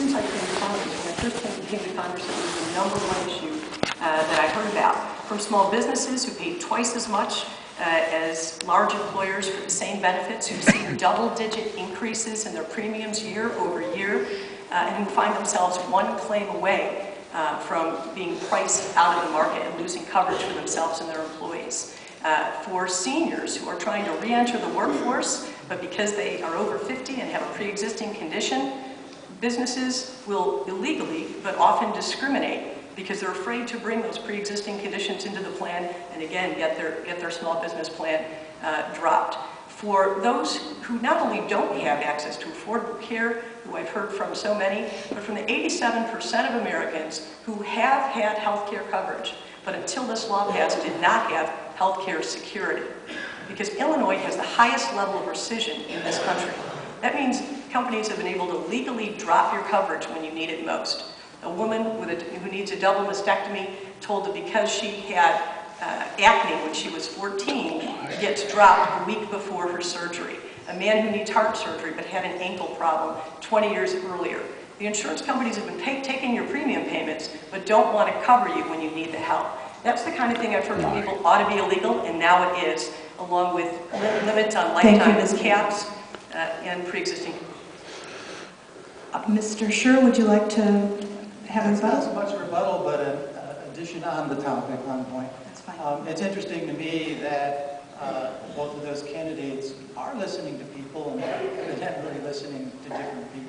since I came to Congress, when I first came to Congress, it was the #1 issue that I heard about. From small businesses who pay twice as much as large employers for the same benefits, who see double-digit increases in their premiums year over year, and who find themselves one claim away from being priced out of the market and losing coverage for themselves and their employees. For seniors who are trying to re-enter the workforce, but because they are over 50 and have a pre-existing condition, businesses will illegally, but often discriminate because they're afraid to bring those pre-existing conditions into the plan and again get their small business plan dropped. For those who not only don't have access to affordable care, who I've heard from so many, but from the 87% of Americans who have had health care coverage, but until this law passed did not have health care security. Because Illinois has the highest level of rescission in this country. That means companies have been able to legally drop your coverage when you need it most. A woman who needs a double mastectomy told that because she had acne when she was 14 gets dropped a week before her surgery. A man who needs heart surgery but had an ankle problem 20 years earlier. The insurance companies have been taking your premium payments but don't want to cover you when you need the help. That's the kind of thing I've heard from people ought to be illegal, and now it is, along with limits on lifetime caps and pre-existing. Mr. Scher, would you like to have a rebuttal? Not so much rebuttal, but an addition on the topic, on point. That's fine. It's interesting to me that both of those candidates are listening to people and evidently listening to different people.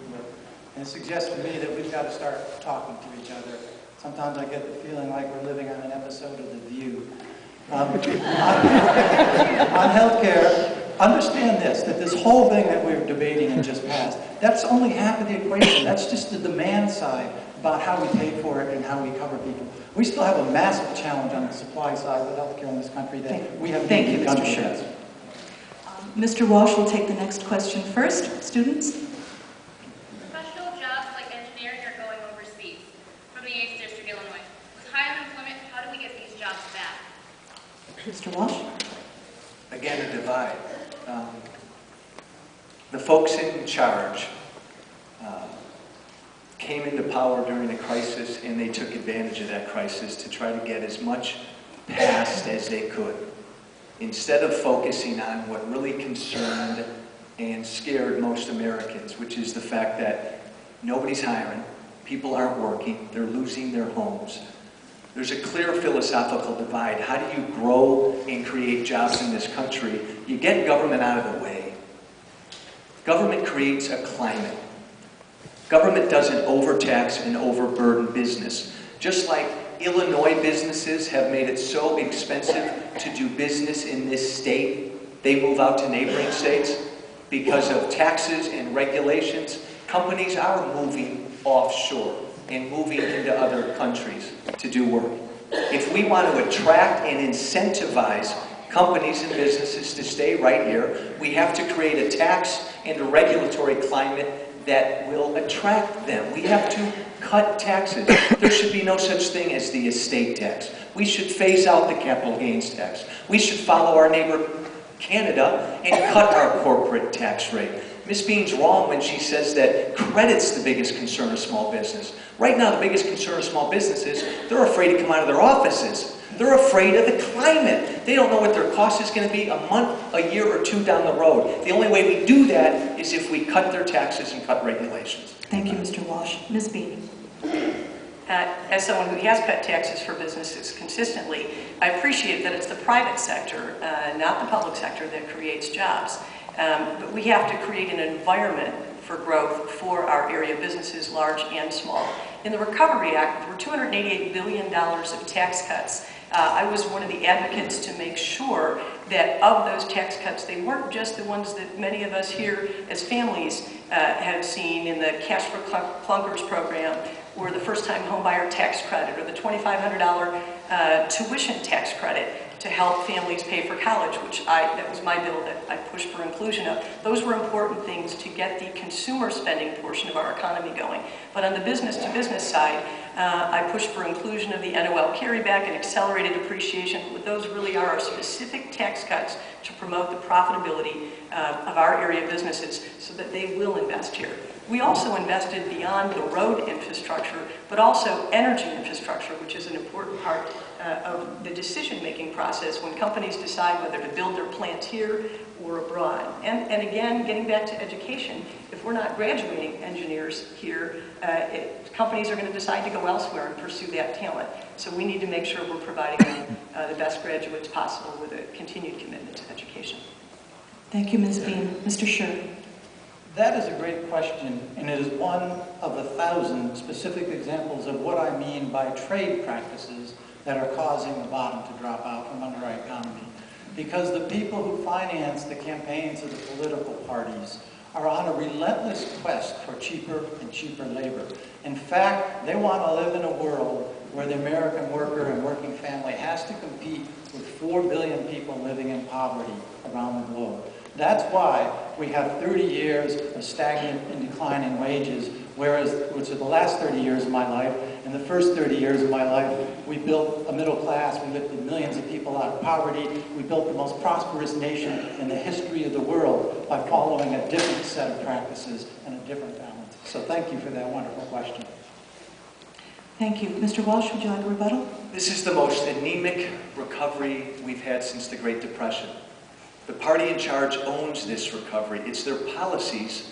And it suggests to me that we've got to start talking to each other. Sometimes I get the feeling like we're living on an episode of The View. On healthcare, understand this, that this whole thing that we're debating and just passed, that's only half of the equation. That's just the demand side about how we pay for it and how we cover people. We still have a massive challenge on the supply side with healthcare in this country that we have Thank you, Mr. Scher. Mr. Walsh will take the next question first. Students? Professional jobs like engineering are going overseas from the 8th District, Illinois. With high unemployment, how do we get these jobs back? Mr. Walsh? Again, a divide. The folks in charge came into power during a crisis, and they took advantage of that crisis to try to get as much passed as they could, instead of focusing on what really concerned and scared most Americans, which is the fact that nobody's hiring, people aren't working, they're losing their homes. There's a clear philosophical divide. How do you grow and create jobs in this country? You get government out of the way. Government creates a climate. Government doesn't overtax and overburden business. Just like Illinois businesses have made it so expensive to do business in this state, they move out to neighboring states because of taxes and regulations. Companies are moving offshore and moving into other countries to do work. If we want to attract and incentivize companies and businesses to stay right here, we have to create a tax and a regulatory climate that will attract them. We have to cut taxes. There should be no such thing as the estate tax. We should phase out the capital gains tax. We should follow our neighbor Canada and cut our corporate tax rate. Ms. Bean's wrong when she says that credit's the biggest concern of small business. Right now, the biggest concern of small businesses, they're afraid to come out of their offices. They're afraid of the climate. They don't know what their cost is going to be a month, a year, or two down the road. The only way we do that is if we cut their taxes and cut regulations. Thank you, Mr. Walsh. Ms. Bean. As someone who has cut taxes for businesses consistently, I appreciate that it's the private sector, not the public sector, that creates jobs. But we have to create an environment for growth for our area businesses, large and small. In the Recovery Act, there were $288 billion of tax cuts. I was one of the advocates to make sure that of those tax cuts, they weren't just the ones that many of us here as families have seen in the Cash for Clunkers program, or the first-time homebuyer tax credit, or the $2,500 tuition tax credit to help families pay for college, that was my bill that I pushed for inclusion of. Those were important things to get the consumer spending portion of our economy going. But on the business-to-business side, I pushed for inclusion of the NOL carryback and accelerated depreciation. Those really are our specific tax cuts to promote the profitability of our area businesses so that they will invest here. We also invested beyond the road infrastructure, but also energy infrastructure, which is an important part of the decision-making process when companies decide whether to build their plants here or abroad. And again, getting back to education, if we're not graduating engineers here, companies are going to decide to go elsewhere and pursue that talent. So we need to make sure we're providing them the best graduates possible with a continued commitment to education. Thank you, Ms. Bean. Mr. Scher. That is a great question, and it is one of 1,000 specific examples of what I mean by trade practices that are causing the bottom to drop out from under our economy. Because the people who finance the campaigns of the political parties are on a relentless quest for cheaper and cheaper labor. In fact, they want to live in a world where the American worker and working family has to compete with 4 billion people living in poverty around the globe. That's why we have 30 years of stagnant and declining wages, which are the last 30 years of my life. In the first 30 years of my life, we built a middle class, we lifted millions of people out of poverty, we built the most prosperous nation in the history of the world by following a different set of practices and a different balance. So thank you for that wonderful question. Thank you. Mr. Walsh, would you like a rebuttal? This is the most anemic recovery we've had since the Great Depression. The party in charge owns this recovery. It's their policies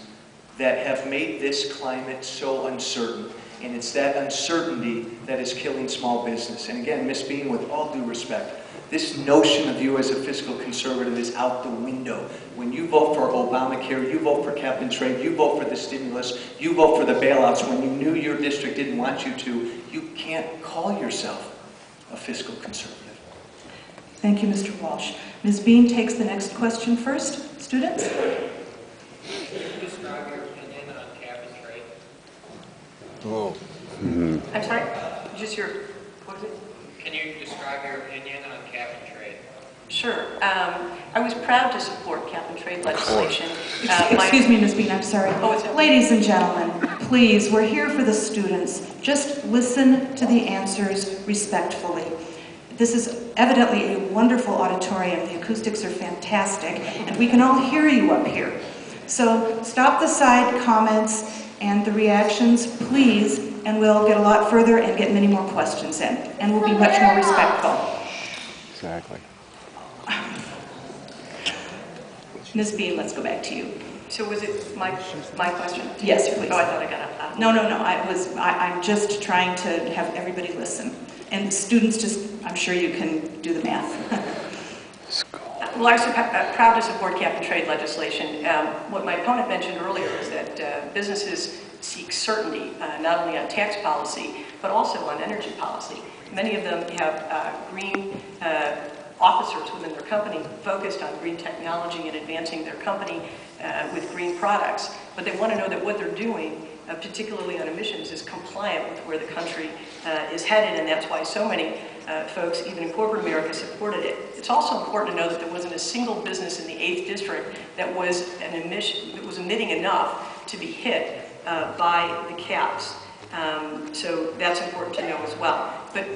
that have made this climate so uncertain. And it's that uncertainty that is killing small business. And again, Ms. Bean, with all due respect, this notion of you as a fiscal conservative is out the window. When you vote for Obamacare, you vote for cap and trade, you vote for the stimulus, you vote for the bailouts when you knew your district didn't want you to, you can't call yourself a fiscal conservative. Thank you, Mr. Walsh. Ms. Bean takes the next question first. Students? Can you describe your opinion on cap and trade? Oh. I'm sorry, just your, what was it? Can you describe your opinion on cap and trade? Sure. I was proud to support cap and trade legislation. Excuse me, Ms. Bean, I'm sorry. Oh, it's okay. Ladies and gentlemen, please, we're here for the students. Just listen to the answers respectfully. This is evidently a wonderful auditorium. The acoustics are fantastic, and we can all hear you up here. So stop the side comments and the reactions, please, and we'll get a lot further and get many more questions in, and we'll be much more respectful. Exactly. Ms. Bean, let's go back to you. So was it my question? Yes, please. Oh, I thought I got out. No. I'm just trying to have everybody listen. And students, I'm sure you can do the math. Well, I was proud to support cap and trade legislation. What my opponent mentioned earlier is that businesses seek certainty, not only on tax policy, but also on energy policy. Many of them have green officers within their company focused on green technology and advancing their company with green products. But they want to know that what they're doing, particularly on emissions, is compliant with where the country is headed, and that's why so many folks, even in corporate America, supported it. It's also important to know that there wasn't a single business in the 8th District that was emitting enough to be hit by the caps. So that's important to know as well. But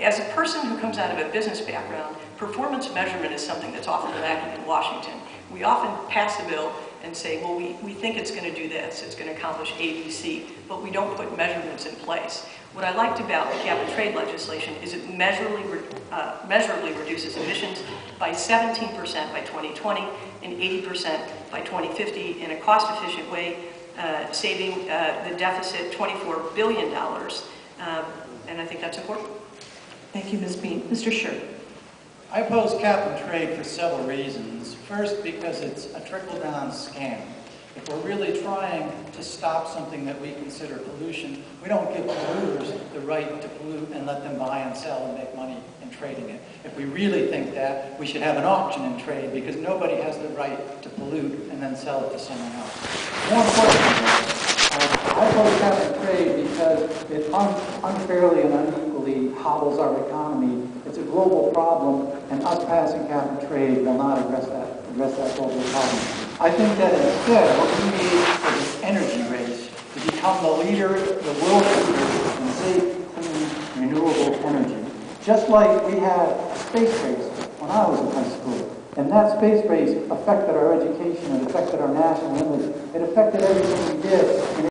as a person who comes out of a business background, performance measurement is something that's often lacking in Washington. We often pass a bill and say, well, we think it's going to do this, it's going to accomplish A, B, C, but we don't put measurements in place. What I liked about the cap and trade legislation is it measurably reduces emissions by 17% by 2020 and 80% by 2050 in a cost-efficient way, saving the deficit $24 billion, and I think that's important. Thank you, Ms. Bean. Mr. Scher. I oppose cap and trade for several reasons. First, because it's a trickle-down scam. If we're really trying to stop something that we consider pollution, we don't give polluters the right to pollute and let them buy and sell and make money in trading it. If we really think that, we should have an auction in trade because nobody has the right to pollute and then sell it to someone else. More importantly, I oppose cap and trade because it unfairly and unequally hobbles our economy. It's a global problem, and us passing cap and trade will not address that global problem. I think that instead, what we need is an energy race to become the leader, the world leader in safe, clean, renewable energy. Just like we had a space race when I was in high school. And that space race affected our education, it affected our national image, it affected everything we did. And